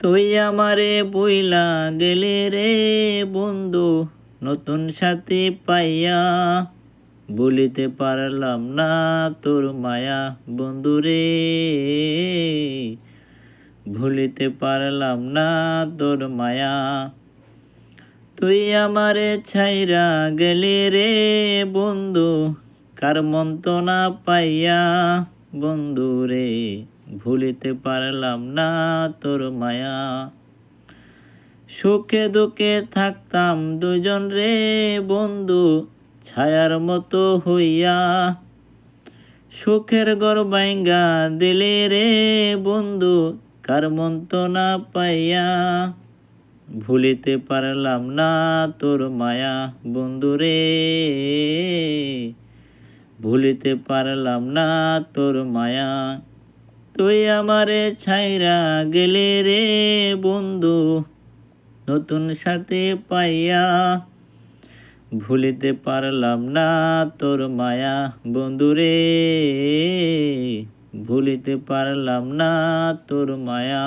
তুই আমারে বইলা গেলে রে বন্ধু, নতুন সাথী পাইয়া। ভুলিতে পারলাম না তোর মায়া বন্ধু রে, ভুলিতে পারলাম না তোর মায়া। তুই আমারে ছাইরা গেলি রে বন্ধু, কার মন্তনা পাইয়া বন্ধু রে, ভুলিতে পারলাম না তোর মায়া। সুখে দুঃখে থাকতাম দুজন রে বন্ধু, ছায়ার মতো হইয়া। সুখের ঘর বাইঙ্গা দিলে রে বন্ধু, কার মন্তনা পাইয়া। ভুলিতে পারলাম না তোর মায়া বন্ধু রে, ভুলিতে পারলাম না তোর মায়া। তুই আমারে ছাইরা গেলে রে বন্ধু, নতুন সাথে পাইয়া। ভুলিতে পারলাম না তোর মায়া বন্ধু রে, ভুলিতে পারলাম না তোর মায়া।